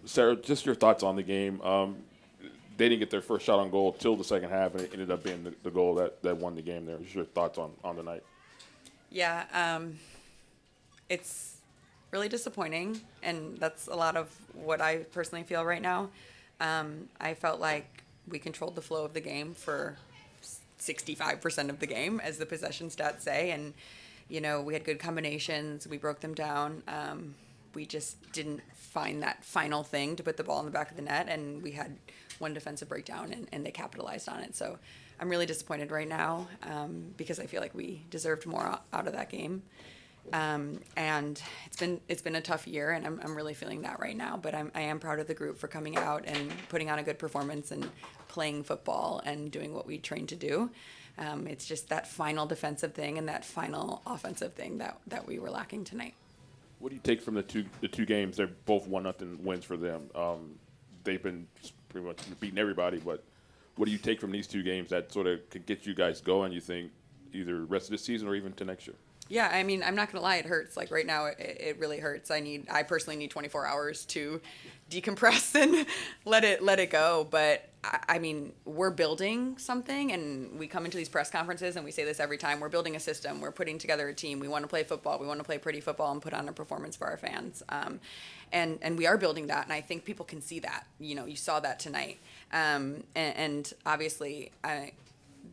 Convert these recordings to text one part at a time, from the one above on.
Sarah, just your thoughts on the game. They didn't get their first shot on goal till the second half, and it ended up being the goal that won the game there. Just your thoughts on the night. Yeah, it's really disappointing, and that's a lot of what I personally feel right now. I felt like we controlled the flow of the game for 65% of the game, as the possession stats say, and we had good combinations. We broke them down. We just didn't find that final thing to put the ball in the back of the net, and we had one defensive breakdown, and they capitalized on it. So I'm really disappointed right now because I feel like we deserved more out of that game. And it's been a tough year, and I'm really feeling that right now. But I am proud of the group for coming out and putting on a good performance and playing football and doing what we trained to do. It's just that final defensive thing and that final offensive thing that we were lacking tonight. What do you take from the two games? They're both 1-0 wins for them. They've been pretty much beating everybody, but what do you take from these two games that sort of could get you guys going, you think, either rest of the season or even to next year? Yeah, I mean, I'm not gonna lie, it hurts. Like right now, it really hurts. I personally need 24 hours to decompress and let it go. But I mean, we're building something, and we come into these press conferences and we say this every time. We're building a system. We're putting together a team. We want to play football. We want to play pretty football and put on a performance for our fans. And we are building that, and I think people can see that. You saw that tonight. And obviously,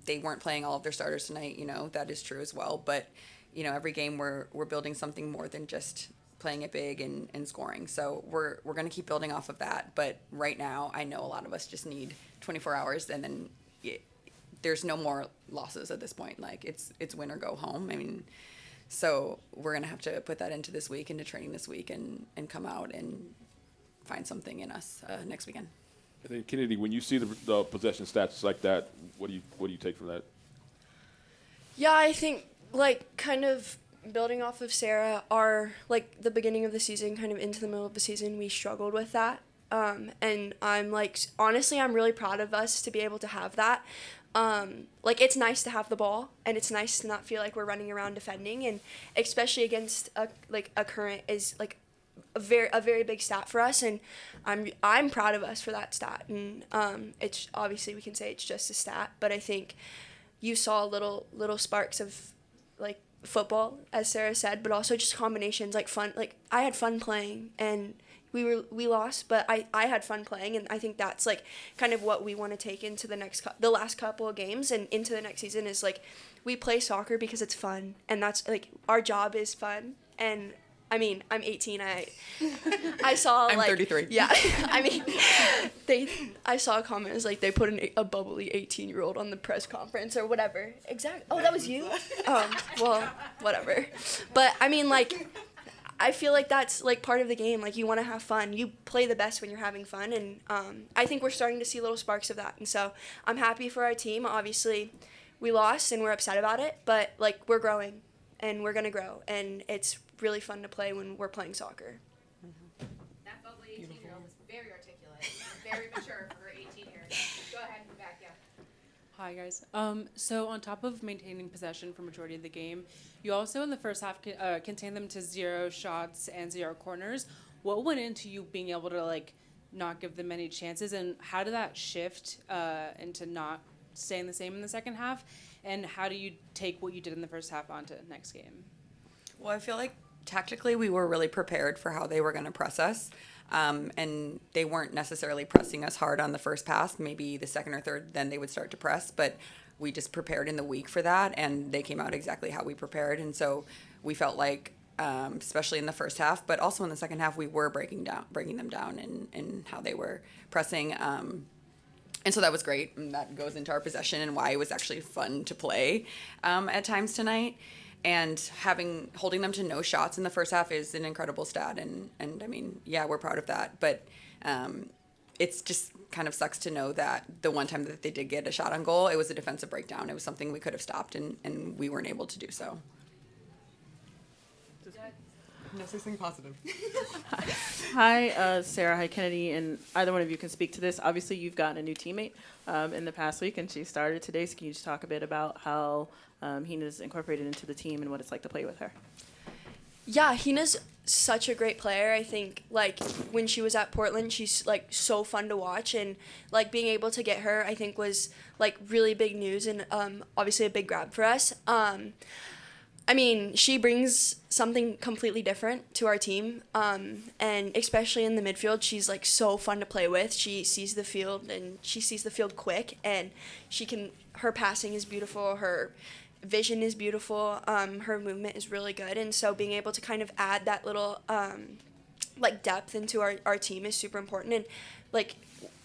they weren't playing all of their starters tonight. That is true as well. But every game we're building something more than just playing it big and scoring. So we're going to keep building off of that. But right now, I know a lot of us just need 24 hours, and then there's no more losses at this point. Like it's win or go home. I mean, so we're going to have to put that into this week, into training this week, and come out and find something in us next weekend. And then Kennedy, when you see the possession stats like that, what do you take from that? Yeah, I think kind of building off of Sarah, the beginning of the season, kind of into the middle of the season, we struggled with that. And I'm honestly, I'm really proud of us to be able to have that. It's nice to have the ball, and it's nice to not feel like we're running around defending, and especially against a current is a very big stat for us, and I'm proud of us for that stat. And it's obviously, we can say it's just a stat, but I think you saw little sparks of football, as Sarah said, but also just combinations, fun. I had fun playing, and we lost, but I had fun playing, and I think that's kind of what we want to take into the last couple of games and into the next season is we play soccer because it's fun, and that's our job is fun. And I mean, I'm 18. I saw I'm 33. Yeah, I mean, I saw a comment they put a bubbly 18-year-old on the press conference or whatever. Exactly. Oh, that was you. Well, whatever. But I mean, I feel like that's part of the game. You want to have fun. You play the best when you're having fun, and I think we're starting to see little sparks of that. And so I'm happy for our team. Obviously, we lost and we're upset about it, but we're growing, and we're gonna grow, and it's really fun to play when we're playing soccer. That bubbly 18-year-old was very articulate, very mature for her 18 years. Go ahead and back, yeah. Hi, guys. So on top of maintaining possession for majority of the game, you also in the first half contained them to 0 shots and 0 corners. What went into you being able to not give them any chances, and how did that shift into not staying the same in the second half? And how do you take what you did in the first half onto next game? Well, I feel like tactically we were really prepared for how they were going to press us. And they weren't necessarily pressing us hard on the first pass. Maybe the second or third, then they would start to press. But we just prepared in the week for that, and they came out exactly how we prepared. And so we felt like, especially in the first half, but also in the second half, we were breaking them down in how they were pressing. And so that was great. And that goes into our possession and why it was actually fun to play at times tonight. And holding them to no shots in the first half is an incredible stat. And I mean, yeah, we're proud of that. But it's just kind of sucks to know that the one time that they did get a shot on goal, it was a defensive breakdown. It was something we could have stopped, and we weren't able to do so. No, say something positive. Hi, Sarah. Hi, Kennedy. And either one of you can speak to this. Obviously, you've gotten a new teammate in the past week, and she started today. So can you just talk a bit about how Hina's incorporated into the team and what it's like to play with her? Yeah, Hina's such a great player. I think like when she was at Portland, she's like so fun to watch, and like being able to get her, I think was like really big news and obviously a big grab for us. I mean, she brings something completely different to our team, and especially in the midfield, she's like so fun to play with. She sees the field and she sees the field quick, and her passing is beautiful. Her vision is beautiful. Her movement is really good, and so being able to kind of add that little like depth into our team is super important. And like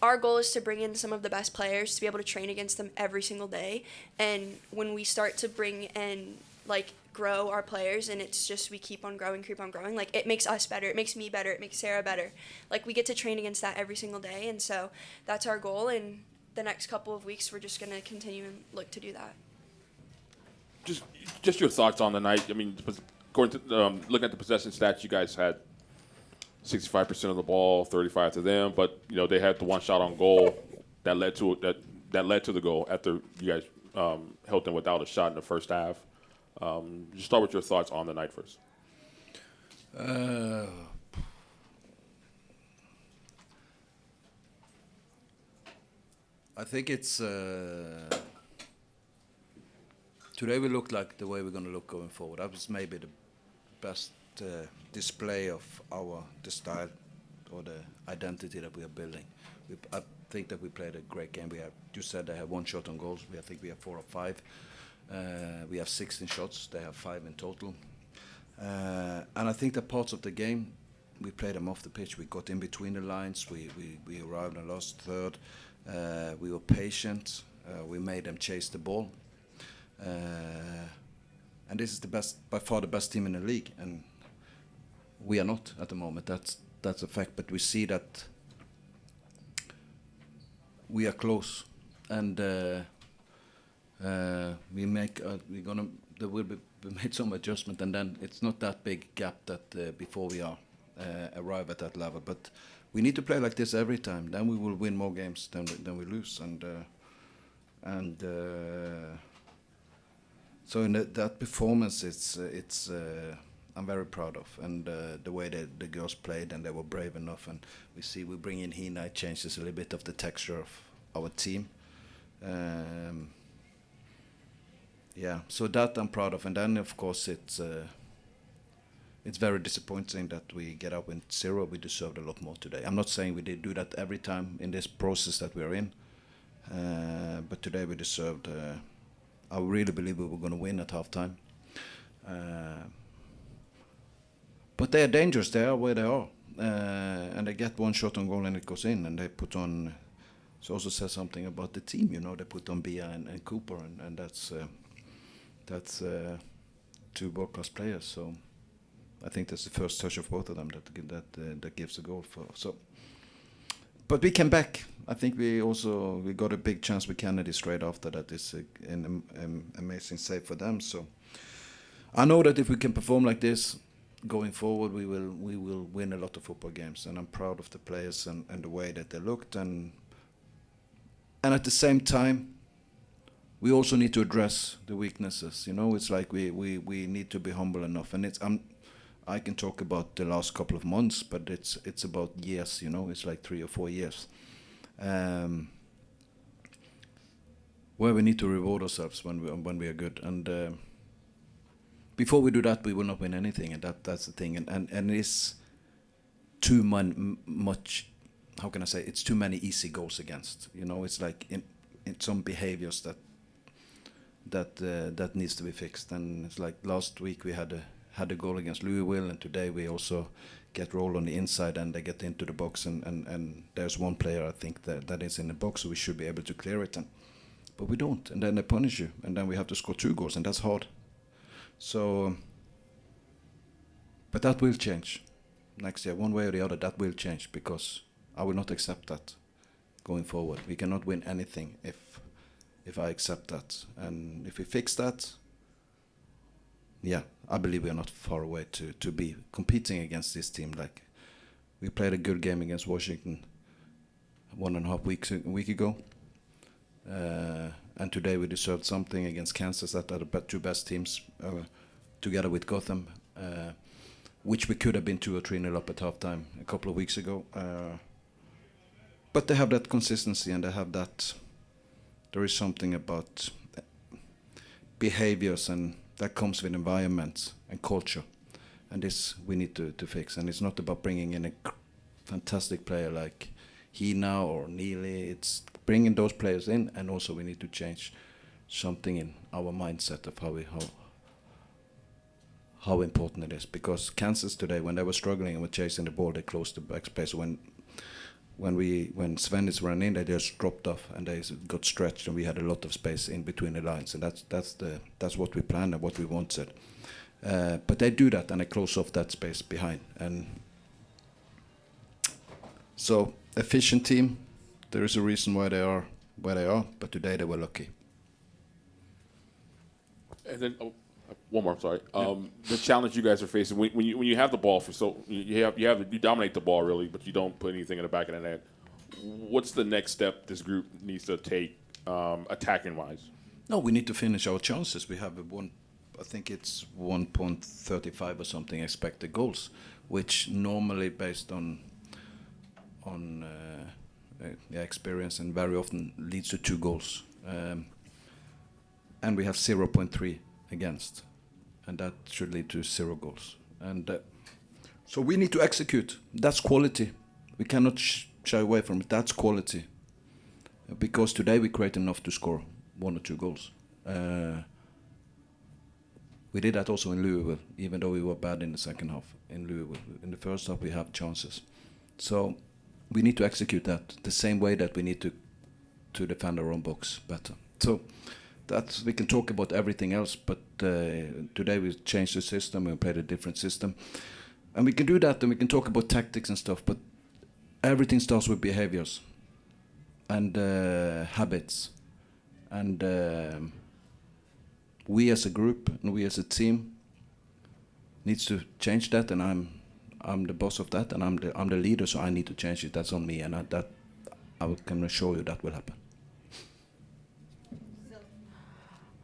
our goal is to bring in some of the best players to be able to train against them every single day. And when we start to bring and like grow our players, and it's just we keep on growing, like it makes us better, it makes me better, it makes Sarah better. Like we get to train against that every single day, and so that's our goal. And the next couple of weeks we're just going to continue and look to do that. Just your thoughts on the night. I mean, according to looking at the possession stats, you guys had 65% of the ball, 35 to them, but you know they had the one shot on goal that led to the goal after you guys held them without a shot in the first half. Just start with your thoughts on the night first. I think it's today we look like the way we're going to look going forward. That was maybe the best display of the style or the identity that we are building. I think that we played a great game. You said they have one shot on goals. I think we have 4 or 5. We have 16 shots. They have 5 in total. And I think that parts of the game, we played them off the pitch. We got in between the lines. We arrived in the last third. We were patient. We made them chase the ball. And this is by far the best team in the league. And we are not at the moment. That's a fact. But we see that we are close. And there will be made some adjustment, and then it's not that big gap that before we arrive at that level. But we need to play like this every time. Then we will win more games than we lose, so in that performance, it's I'm very proud of, and the way that the girls played, and they were brave enough, and we bring in Hina, it changes a little bit of the texture of our team. Yeah, so that I'm proud of, and then of course it's very disappointing that we get up in 0. We deserved a lot more today. I'm not saying we did do that every time in this process that we're in, but today we deserved. I really believe we were going to win at halftime, but they are dangerous. They are where they are, and they get one shot on goal and it goes in, and they put on. It also says something about the team, you know. They put on Bia and Cooper, and that's 2 world-class players. So I think that's the first touch of both of them that gives the goal for. So, but we came back. I think we got a big chance with Kennedy straight after that. It's an amazing save for them. So I know that if we can perform like this going forward, we will win a lot of football games, and I'm proud of the players and the way that they looked. And at the same time, we also need to address the weaknesses. You know, it's like we need to be humble enough. And I can talk about the last couple of months, but it's about years. You know, it's like 3 or 4 years, where we need to reward ourselves when we are good. And before we do that, we will not win anything. And that's the thing. And it's too much. How can I say? It's too many easy goals against. You know, it's like in some behaviors that needs to be fixed. And it's like last week we had a goal against Louisville, and today we also get rolled on the inside and they get into the box, and there's one player I think that is in the box, so we should be able to clear it. But we don't, and then they punish you, and then we have to score 2 goals, and that's hard. So, but that will change next year, one way or the other. That will change, because I will not accept that going forward. We cannot win anything if I accept that. And if we fix that, yeah, I believe we are not far away to be competing against this team. Like, we played a good game against Washington 1.5 week ago. And today we deserved something against Kansas. That are the 2 best teams, together with Gotham. which we could have been 2 or 3-0 up at halftime a couple of weeks ago. But they have that consistency, and they have that. There is something about behaviors, and that comes with environments and culture, and this we need to fix. And it's not about bringing in a fantastic player like Hina or Neely. It's bringing those players in, and also we need to change something in our mindset of how important it is. Because Kansas today, when they were struggling and were chasing the ball, they closed the back space. When Svennis ran in, they just dropped off and they got stretched, and we had a lot of space in between the lines, and that's what we planned and what we wanted. But they do that, and they close off that space behind. And so, efficient team. There is a reason why they are where they are, but today they were lucky. And then one more. I'm sorry. The challenge you guys are facing when you have the ball for you dominate the ball really, but you don't put anything in the back of the net. What's the next step this group needs to take, attacking wise? No, we need to finish our chances. We have I think it's 1.35 or something expected goals, which normally based on experience and very often leads to 2 goals. And we have 0.3 against, and that should lead to 0 goals. And so we need to execute. That's quality. We cannot shy away from it. That's quality. Because today we create enough to score 1 or 2 goals. We did that also in Louisville, even though we were bad in the second half in Louisville. In the first half we have chances. So we need to execute that the same way that we need to defend our own box better. So we can talk about everything else, but today we changed the system, we played a different system. And we can do that, and we can talk about tactics and stuff, but everything starts with behaviors and habits. And we as a group and we as a team needs to change that, and I'm the boss of that, and I'm the leader, so I need to change it. That's on me, and I can assure you that will happen.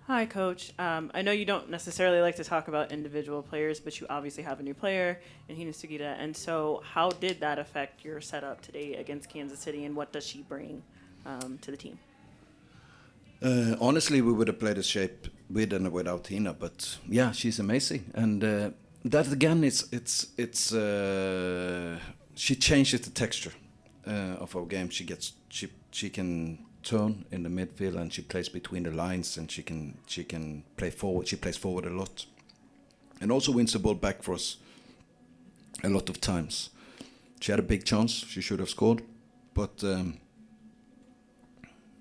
Hi, Coach. I know you don't necessarily like to talk about individual players, but you obviously have a new player in Hina Sugita. And so how did that affect your setup today against Kansas City, and what does she bring to the team? Honestly, we would have played a shape with and without Hina, but yeah, she's amazing. And that again, she changes the texture of our game. She can turn in the midfield, and she plays between the lines, and she can play forward. She plays forward a lot, and also wins the ball back for us a lot of times. She had a big chance. She should have scored, but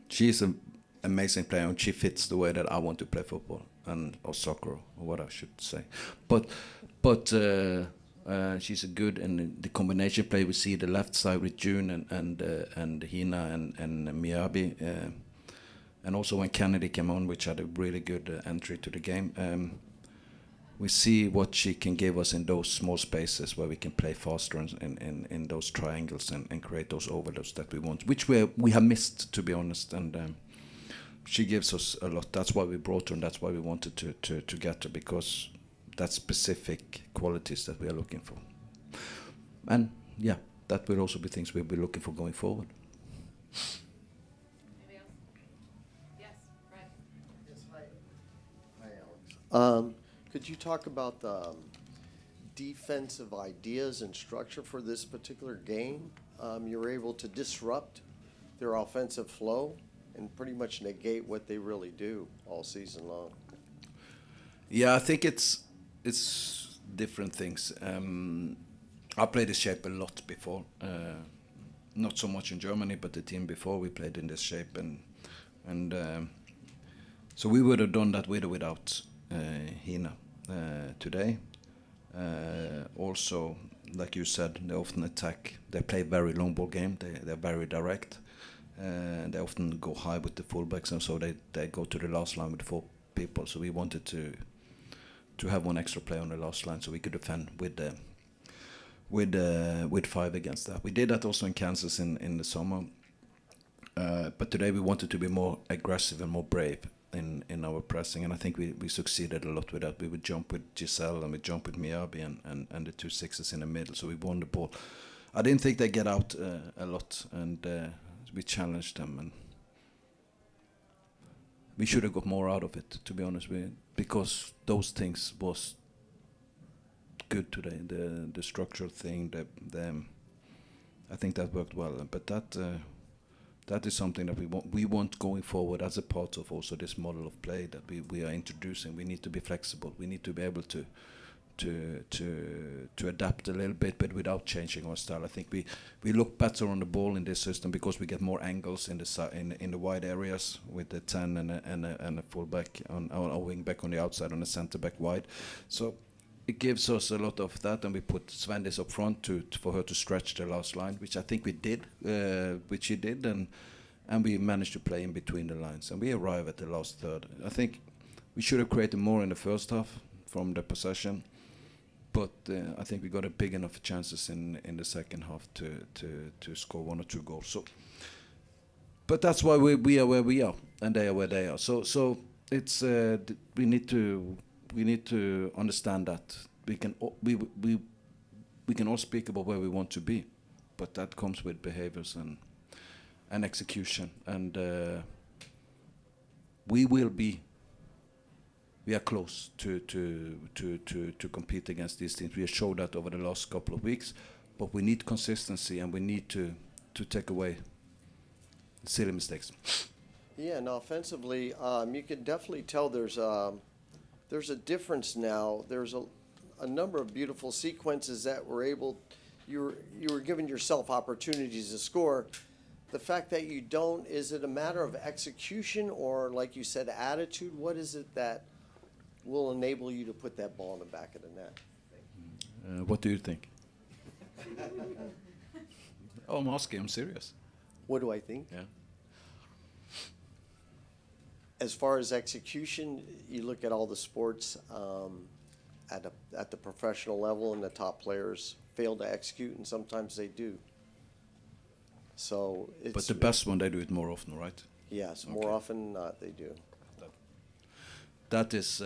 she is an amazing player, and she fits the way that I want to play football or soccer, or what I should say. But she's a good, and the combination play we see the left side with June and Hina and Miyabi, and also when Kennedy came on, which had a really good entry to the game. We see what she can give us in those small spaces where we can play faster in those triangles and create those overloads that we want, which we have missed, to be honest. And she gives us a lot. That's why we brought her, and that's why we wanted to get her, because that's specific qualities that we are looking for. And yeah, that will also be things we'll be looking for going forward. Anybody else? Yes, Fred. Yes, hi, Alex. Could you talk about the defensive ideas and structure for this particular game? You were able to disrupt their offensive flow and pretty much negate what they really do all season long. Yeah, I think it's different things. I played this shape a lot before. Not so much in Germany, but the team before we played in this shape, and so we would have done that with or without Hina today. Also, like you said, they often attack. They play very long ball game. They're very direct. They often go high with the fullbacks, and so they go to the last line with 4 people. So we wanted to have 1 extra player on the last line, so we could defend with 5 against that. We did that also in Kansas in the summer, but today we wanted to be more aggressive and more brave, in our pressing, and I think we succeeded a lot with that. We would jump with Giselle and we jump with Miyabi and the 2 6s in the middle, so we won the ball. I didn't think they get out a lot, and we challenged them, and we should have got more out of it, to be honest with you, because those things was good today. The structural thing, I think that worked well, but that is something that we want going forward as a part of also this model of play that we are introducing. We need to be flexible. We need to be able to adapt a little bit, but without changing our style. I think we look better on the ball in this system because we get more angles in the wide areas with the 10 and a fullback on a wing back on the outside, on the centre back wide. So it gives us a lot of that, and we put Svendis up front for her to stretch the last line, which I think we did, which she did, and we managed to play in between the lines, and we arrive at the last third. I think we should have created more in the first half from the possession, but I think we got a big enough chances in the second half to score 1 or 2 goals. So, but that's why we are where we are, and they are where they are. So it's we need to understand that we can all speak about where we want to be, but that comes with behaviors and execution, and we are close to compete against these teams. We have showed that over the last couple of weeks, but we need consistency, and we need to take away silly mistakes. Yeah, and offensively, you can definitely tell there's a difference now. There's a number of beautiful sequences that you were giving yourself opportunities to score. The fact that you don't, is it a matter of execution or, like you said, attitude? What is it that will enable you to put that ball in the back of the net? What do you think? Oh, I'm asking, I'm serious. What do I think? Yeah. As far as execution, you look at all the sports at the professional level, and the top players fail to execute, and sometimes they do. So it's. But the best one, they do it more often, right? Yes, more Okay. often than not, they do. That is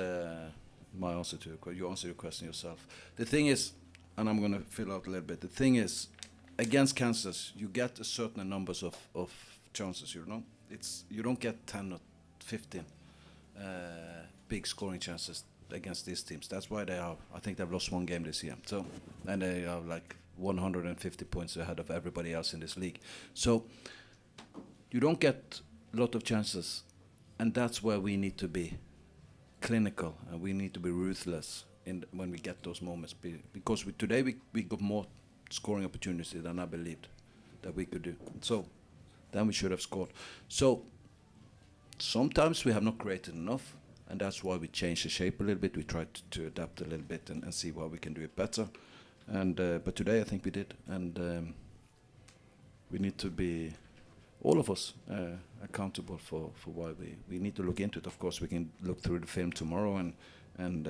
my answer to you answer your question yourself. The thing is, and I'm going to fill out a little bit. The thing is, against Kansas, you get a certain numbers of chances. You don't get 10 or 15 big scoring chances against these teams. That's why I think they've lost 1 game this year. So, and they are like 150 points ahead of everybody else in this league. So you don't get a lot of chances, and that's where we need to be clinical, and we need to be ruthless when we get those moments. Because today we got more scoring opportunities than I believed that we could do. So then we should have scored. So sometimes we have not created enough, and that's why we changed the shape a little bit. We tried to adapt a little bit and see why we can do it better. And but today I think we did, and we need to be, all of us, accountable for why we need to look into it. Of course, we can look through the film tomorrow and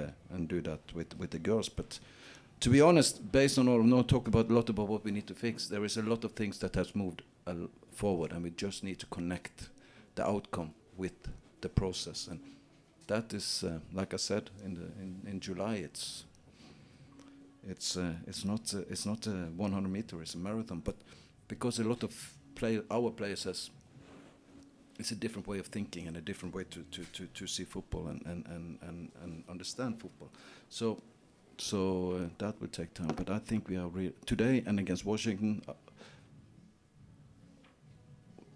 do that with the girls. But to be honest, based on all, no talk about a lot about what we need to fix. There is a lot of things that has moved forward, and we just need to connect the outcome with the process, and that is, like I said, in July, it's not a 100 meter, it's a marathon. But because a lot of our players it's a different way of thinking and a different way to see football and understand football. So that will take time. But I think we are today and against Washington.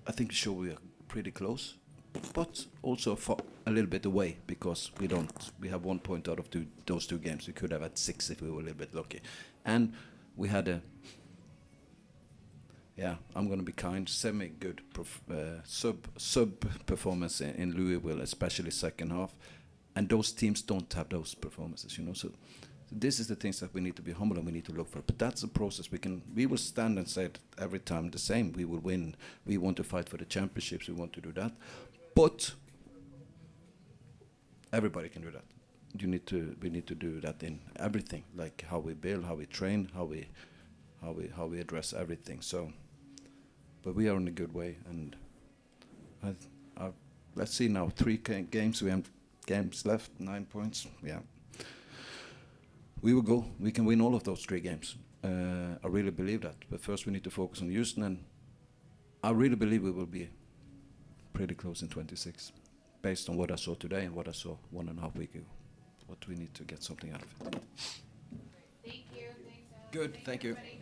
I think we show we are pretty close, but also a little bit away, because we have 1 point out of those 2 games. We could have had 6 if we were a little bit lucky, and we had I'm going to be kind, semi-good sub performance in Louisville, especially second half, and those teams don't have those performances, So this is the things that we need to be humble and we need to look for. But that's a process. We will stand and say it every time the same. We will win. We want to fight for the championships. We want to do that. But everybody can do that. We need to do that in everything, like how we build, how we train, how we address everything. So, but we are in a good way, and let's see now. 3 games, we have games left, 9 points. Yeah, we will go. We can win all of those 3 games. I really believe that. But first, we need to focus on Houston, and I really believe we will be pretty close in 26, based on what I saw today and what I saw 1.5 weeks ago. But we need to get something out of it. Thank you. Thanks, Alex. Good, Thanks, thank you. everybody.